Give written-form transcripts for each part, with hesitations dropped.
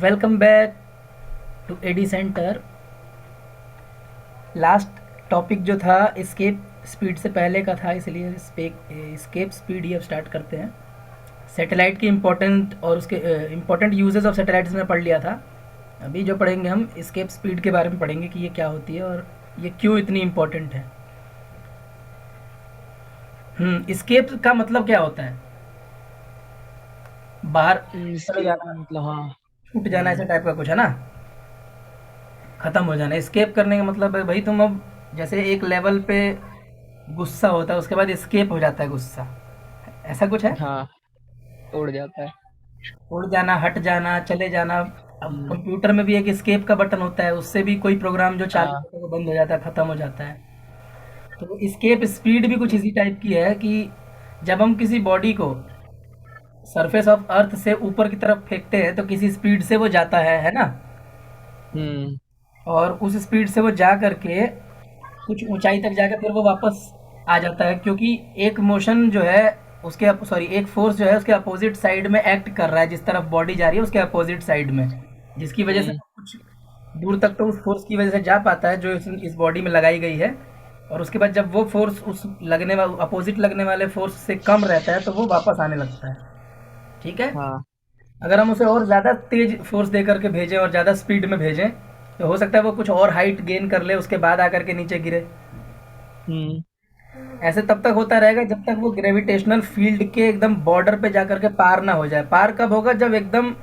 Welcome back to AD centre. Last topic जो था escape speed से पहले का था, इसलिए एस्केप स्पीड ही अब स्टार्ट करते हैं। सैटेलाइट की इम्पोर्टेंट और उसके इम्पोर्टेंट यूजेस ऑफ सैटेलाइट्स में पढ़ लिया था। अभी जो पढ़ेंगे हम एस्केप स्पीड के बारे में पढ़ेंगे कि ये क्या होती है और ये क्यों इतनी इम्पोर्टेंट है। एस्केप का मतलब क्या होता है? बाहर चले इसके जाना, मतलब हाँ। छूट जाना, हम्म, ऐसा टाइप का कुछ है ना। ख़त्म हो जाना। एस्केप करने का मतलब है भाई, तुम अब जैसे एक लेवल पे गुस्सा होता है, उसके बाद एस्केप हो जाता है गुस्सा, ऐसा कुछ है। हाँ, उड़ जाता है। उड़ जाना, हट जाना, चले जाना। अब हम्म, कंप्यूटर में भी एक एस्केप का बटन होता है, उससे भी कोई प्रोग्राम जो चालू हाँ। होता है वो बंद हो जाता है, ख़त्म हो जाता है। तो एस्केप स्पीड भी कुछ इसी टाइप की है कि जब हम किसी बॉडी को सरफेस ऑफ अर्थ से ऊपर की तरफ फेंकते हैं तो किसी स्पीड से वो जाता है ना। हम्म, और उस स्पीड से वो जा करके कुछ ऊंचाई तक जाकर फिर वो वापस आ जाता है, क्योंकि एक मोशन जो है उसके सॉरी एक फोर्स जो है उसके अपोजिट साइड में एक्ट कर रहा है, जिस तरफ बॉडी जा रही है उसके अपोजिट साइड में, जिसकी वजह से हम्म, वो कुछ दूर तक तो उस फोर्स की वजह से जा पाता है जो इस बॉडी में लगाई गई है। और उसके बाद जब वो फोर्स उस लगने वाले अपोजिट लगने वाले फोर्स से कम रहता है तो वो वापस आने लगता है। ठीक है। हाँ। अगर हम उसे और ज़्यादा तेज फोर्स दे करके भेजें और ज़्यादा स्पीड में भेजें तो हो सकता है वो कुछ और हाइट गेन कर ले, उसके बाद आकर के नीचे गिरे। हम्म, ऐसे तब तक होता रहेगा जब तक वो ग्रेविटेशनल फील्ड के एकदम बॉर्डर पे जाकर के पार ना हो जाए। पार कब होगा? जब एकदम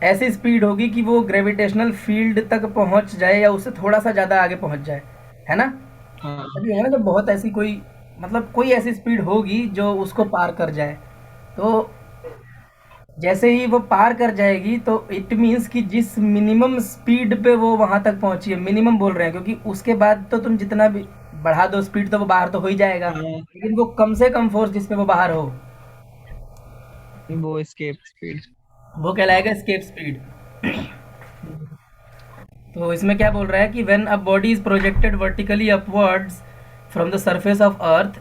ऐसी स्पीड होगी कि वो ग्रेविटेशनल फील्ड तक पहुंच जाए या उससे थोड़ा सा ज़्यादा आगे पहुंच जाए, है ना। हाँ। अभी है ना, जब बहुत ऐसी कोई मतलब कोई ऐसी स्पीड होगी जो उसको पार कर जाए, तो जैसे ही वो पार कर जाएगी तो इट मीन्स कि जिस मिनिमम स्पीड पे वो वहां तक पहुंची है, मिनिमम बोल रहे हैं क्योंकि उसके बाद तो तुम जितना भी बढ़ा दो स्पीड तो वो बाहर तो हो ही जाएगा, हाँ, लेकिन वो कम से कम फोर्स जिसमें वो बाहर हो वो एस्केप स्पीड। वो कहलाएगा escape स्पीड। तो इसमें क्या बोल रहा है कि when a body is projected vertically upwards from the surface of earth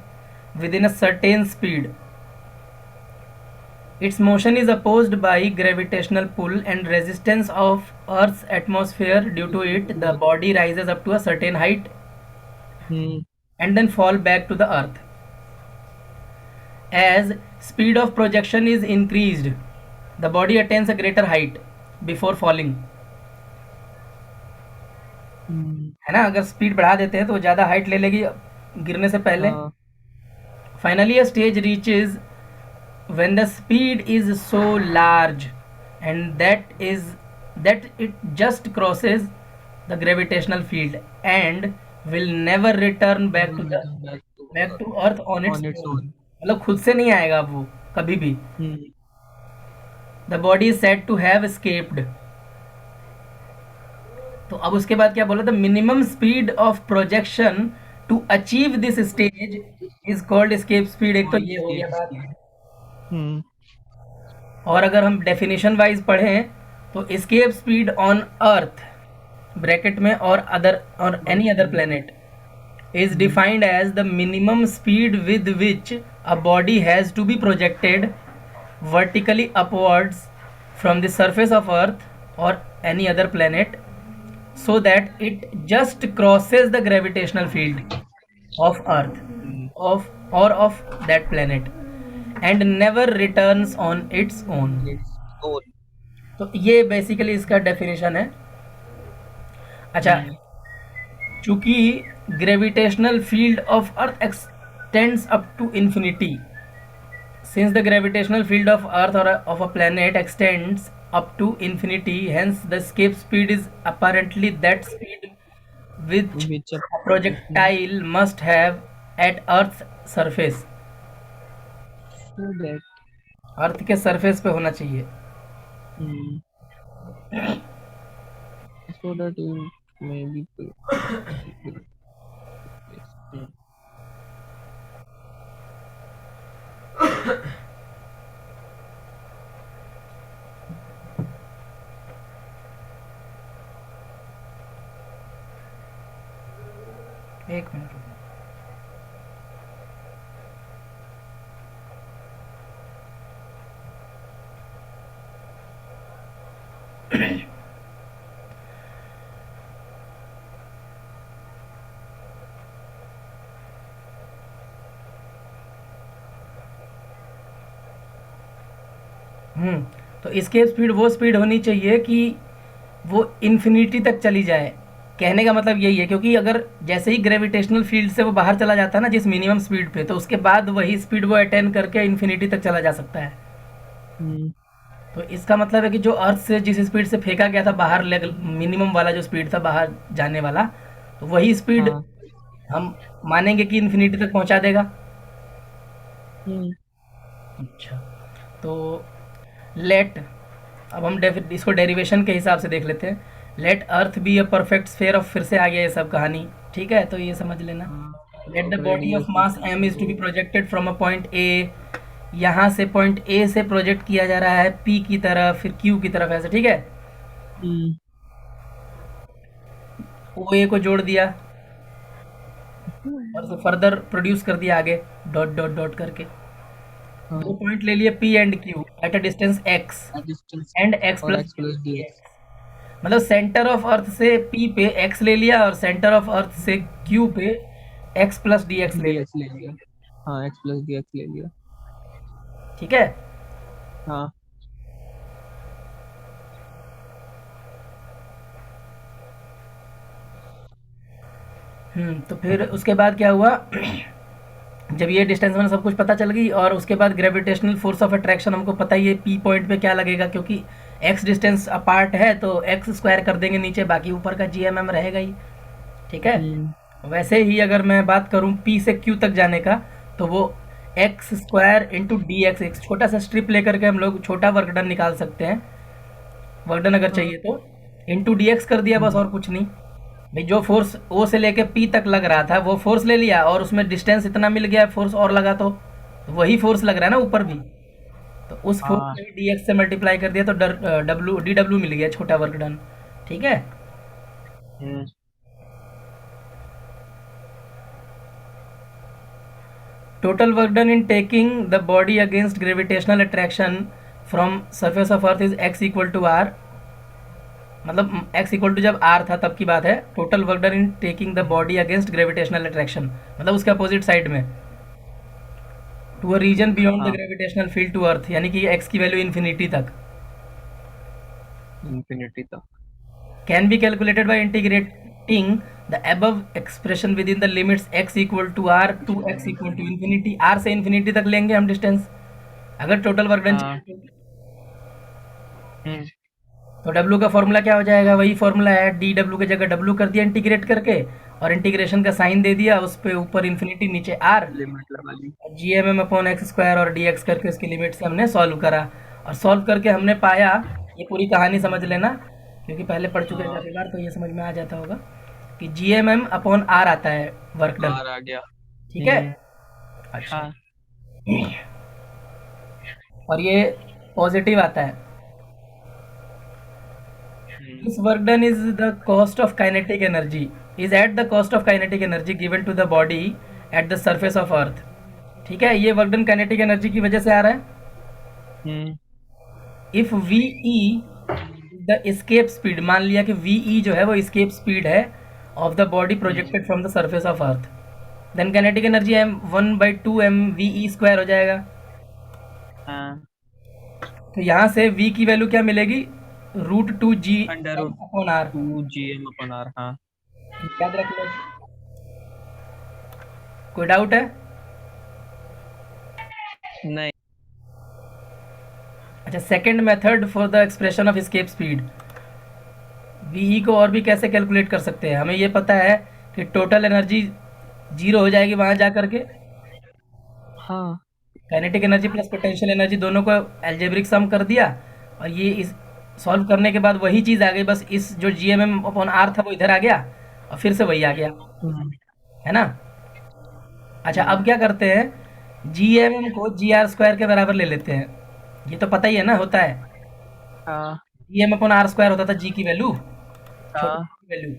with in a certain speed, its motion is opposed by gravitational pull and resistance of earth's atmosphere. Due to it the body rises up to a certain height hmm, and then fall back to the earth. As speed of projection is increased, the body attains a greater height before falling, हम्म, है ना। अगर speed बढ़ा देते हैं तो ज़्यादा height ले लेगी गिरने से पहले। हाँ। Finally a stage reaches when the speed is so large and that it just crosses the gravitational field and will never return back to the back to back to earth on its on its own। Own. मतलब खुद से नहीं आएगा अब वो कभी भी। हम्म, the body is said to have escaped। तो अब उसके बाद क्या बोला? The minimum speed of projection to achieve this stage is called escape speed. एक तो कॉल्ड ये हो गया एस्केप बात। स्पीड। हम्म, और अगर हम डेफिनेशन वाइज पढ़ें तो escape speed on earth bracket में और any other planet is hmm, defined as the minimum speed with which a body has to be projected vertically upwards from the surface of earth or any other planet so that it just crosses the gravitational field of earth hmm, of or of that planet and never returns on its own। Its own. तो ये basically इसका definition है। अच्छा, हम्म, चूंकि gravitational field of earth extends up to infinity, since the gravitational field of earth or of a planet extends up to infinity, hence the escape speed is apparently that speed which which a projectile must have at earth's surface। So that. Earth के surface पे होना चाहिए। So that may be. एक minute रुको। Hmm. तो इसकेप speed वो speed होनी चाहिए कि वो इन्फिनिटी तक चली जाए। कहने का मतलब यही है, क्योंकि अगर जैसे ही ग्रेविटेशनल फील्ड से वो बाहर चला जाता है ना जिस मिनिमम स्पीड पे, तो उसके बाद वही स्पीड वो अटेन करके इन्फिनिटी तक चला जा सकता है। हम्म, तो इसका मतलब है कि जो अर्थ से जिस स्पीड से फेंका गया था बाहर, लेवल मिनिमम वाला जो स्पीड था बाहर जाने वाला, तो वही स्पीड हाँ। हम मानेंगे कि इन्फिनिटी तक पहुंचा देगा। हम्म, अच्छा। तो लेट, अब हम इसको डेरिवेशन के हिसाब से देख लेते हैं। Let earth be a perfect sphere of, फिर से आ गया ये सब कहानी। ठीक है, तो ये समझ लेना। हाँ। Let the body of radius mass equal M is to be to. Projected from a point A. यहाँ से पॉइंट ए से प्रोजेक्ट किया जा रहा है पी की तरफ, फिर क्यू की तरफ, ऐसे। ठीक है। हम्म, ओ ए को जोड़ दिया और उसे फर्दर प्रोड्यूस कर दिया आगे, डॉट डॉट डॉट करके। दो हाँ। पॉइंट ले लिए P and Q at a distance X distance and X और plus X plus D X. मतलब सेंटर ऑफ अर्थ से पी पे एक्स ले लिया और सेंटर ऑफ अर्थ से क्यू पे एक्स प्लस डी एक्स ले डी एक्स ले लिया। लिया। हाँ, एक्स प्लस डी एक्स ले लिया। ठीक है। हाँ। तो फिर उसके बाद क्या हुआ? जब ये डिस्टेंस में सब कुछ पता चल गई, और उसके बाद ग्रेविटेशनल फोर्स ऑफ अट्रैक्शन हमको पता ही है पी पॉइंट पे क्या लगेगा, क्योंकि एक्स डिस्टेंस अपार्ट है तो एक्स स्क्वायर कर देंगे नीचे, बाकी ऊपर का जी एम एम रहेगा ही। ठीक है। हम्म, वैसे ही अगर मैं बात करूं पी से क्यू तक जाने का, तो वो x square into D x, एक छोटा सा स्ट्रिप लेकर के हम लोग छोटा वर्क डन निकाल सकते हैं, वर्क डन अगर हाँ। चाहिए तो। इंटू डी एक्स कर दिया बस, हम्म, और कुछ नहीं। भाई जो फोर्स ओ से लेके पी तक लग रहा था वो फोर्स ले लिया, और उसमें डिस्टेंस इतना मिल गया, फोर्स और लगा तो वही फोर्स लग रहा है ना ऊपर भी, तो उस फोर्स हाँ। को ही डी एक्स से मल्टीप्लाई कर दिया, तो डब्ल्यू डी डब्ल्यू मिल गया, छोटा वर्क डन। ठीक है। हम्म, Total work done in taking the body against gravitational attraction from surface of earth is x equal to r। मतलब x इक्वल टू जब r था तब की बात है। Total work done in taking the body against gravitational attraction, मतलब उसके opposite side में, to a region beyond the हाँ। ग्रेविटेशनल फील्ड टू अर्थ, यानी कि x की वैल्यू इन्फिनिटी तक, इंफिनिटी तक। Can be calculated by integrating the above expression within the limits x equal to r to x equal to infinity. r से infinity तक लेंगे हम distance, अगर टोटल वर्क डन हाँ। चाहिए तो। हम्म, तो डब्ल्यू का फॉर्मूला क्या हो जाएगा? वही फॉर्मूला है, डी डब्ल्यू की जगह डब्ल्यू कर दिया इंटीग्रेट करके, और इंटीग्रेशन का साइन दे दिया, उस पे ऊपर इन्फिनिटी नीचे आर, लिमिट लगा ली। G M M upon X square और डी एक्स करके उसकी लिमिट से हमने सॉल्व करा। और सॉल्व करके हमने पाया, ये पूरी कहानी समझ लेना क्योंकि पहले पढ़ चुके हैं हाँ। काफ़ी बार, तो ये समझ में आ जाता होगा कि G M M upon R आता है वर्क डन। आर आ गया। ठीक है। हम्म। अच्छा। हाँ। और ये पॉजिटिव आता है। हम्म, This work done is the cost of kinetic energy, is at the cost of kinetic energy given to the body at the surface of earth। ठीक है, ये वर्क डन काइनेटिक एनर्जी की वजह से आ रहा है। Hmm, if V E the escape speed, मान लिया कि वी ई जो है वो escape स्पीड है of the body hmm, projected from the surface of earth, then kinetic energy M one by two M V E square हो जाएगा। हाँ। तो यहाँ से वी की वैल्यू क्या मिलेगी? Root two G under M root upon R. Two G M upon R. हाँ। याद रख लो। कोई डाउट है? नहीं। अच्छा, second method for the expression of escape speed, V E को और भी कैसे कैलकुलेट कर सकते हैं? हमें ये पता है कि टोटल एनर्जी जीरो हो जाएगी वहां जा करके, हाँ। Kinetic energy plus potential energy दोनों को एल्जेब्रिक सम कर दिया, और ये इस सॉल्व करने के बाद वही चीज़ आ गई, बस इस जो G M M upon R था वो इधर आ गया, और फिर से वही आ गया, हम्म, है ना? अच्छा, हम्म, अब क्या करते हैं, जी एम एम को जी आर स्क्वायर के बराबर ले लेते हैं। ये तो पता ही है ना, होता है हाँ। G M upon R square, होता था जी की वैल्यू, छोटे हाँ। की वैल्यू,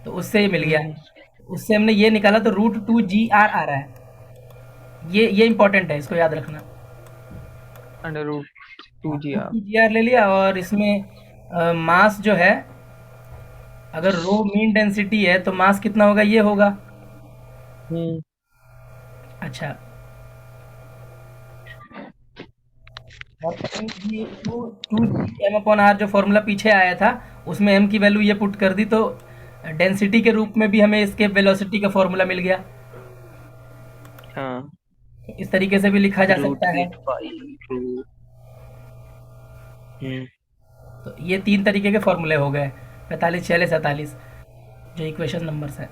तो उससे ये मिल गया। हम्म, उससे हमने ये निकाला तो रूट टू जी आर आ रहा है। ये इंपॉर्टेंट है, इसको याद रखना। Under root two G root R. Two G R ले लिया, और इसमें मास जो है, अगर रो मीन डेंसिटी है तो मास कितना होगा, ये होगा। हम्म अच्छा, और M G to two G M upon R जो फॉर्मूला पीछे आया था, उसमें एम की वैल्यू ये पुट कर दी, तो डेंसिटी के रूप में भी हमें इसके वेलोसिटी का फॉर्मूला मिल गया। हाँ, इस तरीके से भी लिखा जा रूट सकता है। 8/2। हम्म तो ये तीन तरीके के फॉर्मूले हो गए, 45, 46, 47, जो इक्वेशन नंबर्स हैं।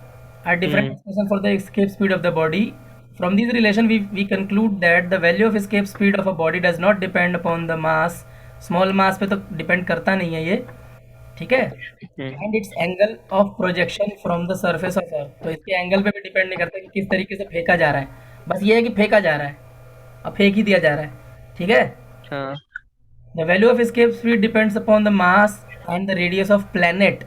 Are different hmm expression for the escape speed of the body. From this relation we conclude that the value of escape speed of a body does not depend upon the mass. Small mass पे तो depend करता नहीं है ये, ठीक है। Hmm and its angle of projection from the surface of earth, तो इसके एंगल पे भी डिपेंड नहीं करता कि किस तरीके से फेंका जा रहा है, बस ये है कि फेंका जा रहा है और फेंक ही दिया जा रहा है, ठीक है। हाँ the value of escape speed depends upon the mass and the radius of planet.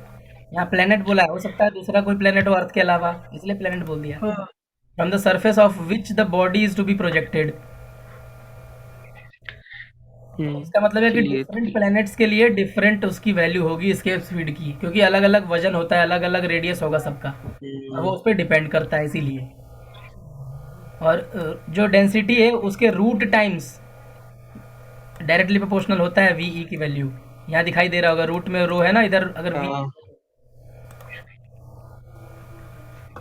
यहाँ प्लैनेट बोला है, हो सकता है दूसरा कोई प्लैनेट हो अर्थ के अलावा, इसलिए प्लैनेट बोल दिया। हाँ। From the surface of which the body is to be projected. इसका मतलब है कि ठीक है, डिफरेंट ठीक। प्लैनेट्स के लिए डिफरेंट उसकी वैल्यू होगी escape स्पीड की, क्योंकि अलग अलग वजन होता है, अलग अलग रेडियस होगा सबका, और वो हम्म उस पर डिपेंड करता है इसीलिए। और जो डेंसिटी है उसके रूट टाइम्स डायरेक्टली प्रोपोर्शनल होता है वी की वैल्यू। यहाँ दिखाई दे रहा होगा, रूट में रो है ना इधर, अगर वी। हाँ।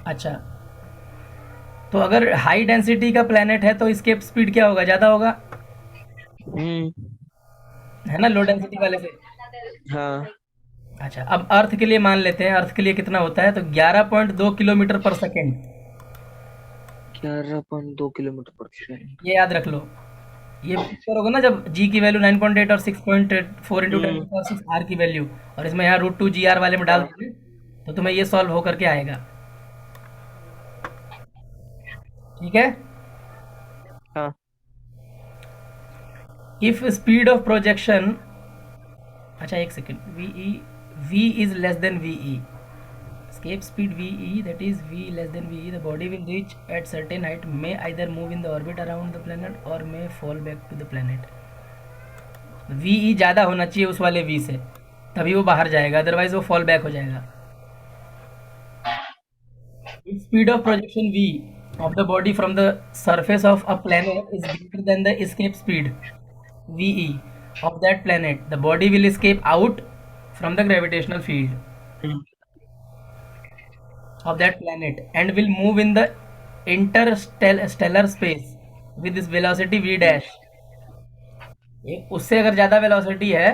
अच्छा, तो अगर हाई डेंसिटी का प्लैनेट है तो इसके स्पीड क्या होगा, ज़्यादा होगा, हम्म है ना, लो डेंसिटी वाले से। हाँ। अच्छा, अब अर्थ के लिए मान लेते हैं, अर्थ के लिए कितना होता है, तो 11.2 किलोमीटर पर सेकेंड। 11.2 किलोमीटर पर सेकेंड। ये याद रख लो। ये पुट करोगे ना जब जी की वैल्यू 9.8 और 6.4 into ten hmm power six R की वैल्यू, और इसमें यहाँ रूट टू जी आर वाले में डाल हाँ दोगे, तो तुम्हें ये सॉल्व होकर के आएगा, ठीक है। हाँ। इफ स्पीड ऑफ प्रोजेक्शन, अच्छा एक second, V is less than V E, escape speed ve, that is v less than ve, the body will reach at certain height, may either move in the orbit around the planet or may fall back to the planet। ve ज़्यादा होना चाहिए उस वाले v से, तभी वो बाहर जाएगा, अदरवाइज वो फॉल बैक हो जाएगा। if speed of projection v of the body from the surface of a planet is greater than the escape speed ve of that planet, the body will escape out from the gravitational field hmm of that planet and will move in the interstellar space with this velocity v dash। उससे अगर ज़्यादा velocity है,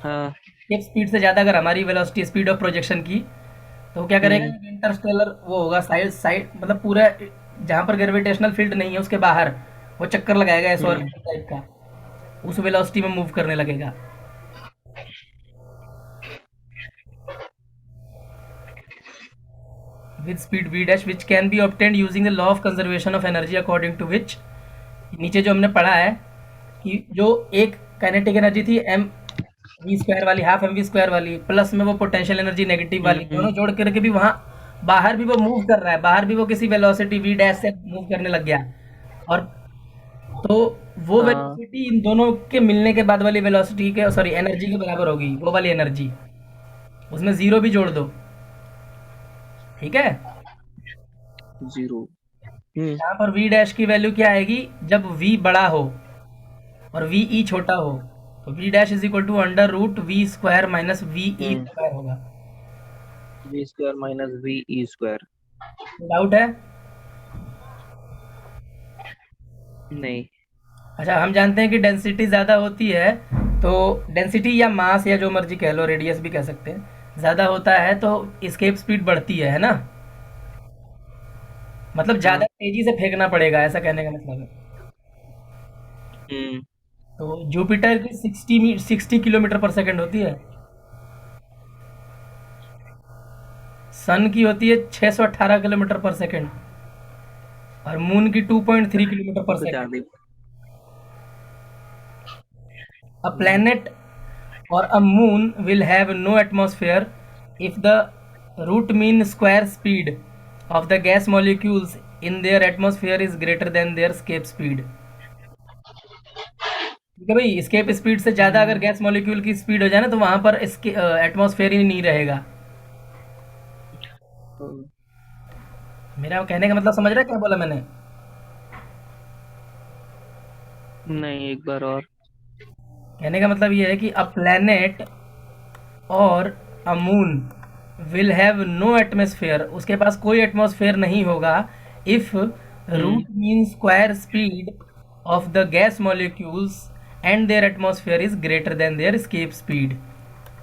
हाँ। एक speed से ज़्यादा अगर हमारी वेलोसिटी स्पीड ऑफ प्रोजेक्शन की, तो वो क्या करेगा, हम्म इंटरस्टेलर वो होगा, साइड साइड मतलब पूरा जहाँ पर ग्रेविटेशनल फील्ड नहीं है उसके बाहर वो चक्कर लगाएगा ऐसे हम्म ऑर्बिट टाइप का, उस वेलोसिटी में मूव करने लगेगा। With speed v dash which can be obtained using the law of conservation of energy according to which, नीचे जो हमने पढ़ा है कि जो एक काइनेटिक एनर्जी थी एम वी स्क्वायर वाली, हाफ एम वी स्क्वायर वाली, प्लस में वो पोटेंशियल एनर्जी नेगेटिव वाली, हम्म दोनों जोड़ करके भी वहाँ बाहर भी वो मूव कर रहा है, बाहर भी वो किसी वेलोसिटी वी डैश से मूव करने लग गया, और तो वो हाँ। वेलोसिटी इन दोनों के मिलने के बाद वाली वेलोसिटी के, सॉरी एनर्जी के बराबर होगी, वो वाली एनर्जी, उसमें जीरो भी जोड़ दो, ठीक है। 0। यहाँ पर वी डैश की वैल्यू क्या आएगी, जब वी बड़ा हो और वी ई छोटा हो, तो V dash is equal to under root V square minus V E hmm square होगा। v² minus ve²। डाउट है? नहीं। अच्छा, हम जानते हैं कि डेंसिटी ज़्यादा होती है, तो डेंसिटी या मास या जो मर्जी कह लो, रेडियस भी कह सकते हैं, ज़्यादा होता है तो स्केप स्पीड बढ़ती है ना, मतलब ज़्यादा हाँ। तेज़ी से फेंकना पड़ेगा, ऐसा कहने का मतलब है। हम्म तो जुपिटर की 60 किलोमीटर पर सेकंड होती है, सन की होती है 618 किलोमीटर पर सेकंड, और मून की 2.3 किलोमीटर पर बचा second. They. A planet or a moon will have no atmosphere if the root mean square speed of the gas molecules in their atmosphere is greater than their escape speed, ठीक कि भाई escape speed से ज़्यादा अगर gas molecule की speed हो जाए ना तो वहाँ पर एटमॉस्फेयर ही नहीं रहेगा। हम्म, मेरा कहने का मतलब समझ रहा है क्या बोला मैंने? नहीं, एक बार और। कहने का मतलब ये है कि अ प्लैनेट और a moon will have no atmosphere, उसके पास कोई एटमॉस्फेयर नहीं होगा, if hmm. Root mean square speed of the gas molecules and their atmosphere is greater than their escape speed.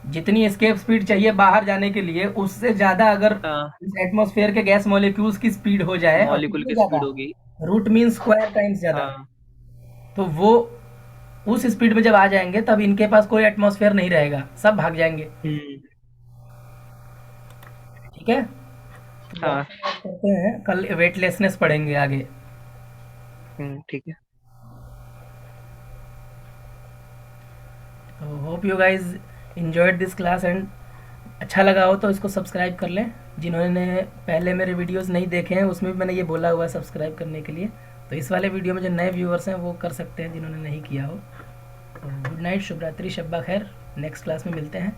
जितनी स्केप स्पीड चाहिए बाहर जाने के लिए उससे ज़्यादा अगर हाँ, इस एटमॉस्फेयर के गैस मॉलिक्यूल्स की स्पीड हो जाए, और मॉलिक्यूल कितनी की ज़्यादा, स्पीड होगी। रूट मीन स्क्वायर टाइम्स ज़्यादा, हाँ। तो वो उस स्पीड में जब आ जाएंगे तब इनके पास कोई एटमॉस्फेयर नहीं रहेगा, सब भाग जाएंगे। हम्म। ठीक है, तो हाँ। बाकी बात करते हैं कल, वेटलेसनेस पढ़ेंगे आगे। ठीक है। तो hope you guys enjoyed this class, and अच्छा लगा हो तो इसको सब्सक्राइब कर लें। जिन्होंने पहले मेरे वीडियोस नहीं देखे हैं उसमें भी मैंने ये बोला हुआ है सब्सक्राइब करने के लिए, तो इस वाले वीडियो में जो नए व्यूअर्स हैं वो कर सकते हैं जिन्होंने नहीं किया हो। तो गुड नाइट, शुभ रात्रि, शब्बा खैर, नेक्स्ट क्लास में मिलते हैं।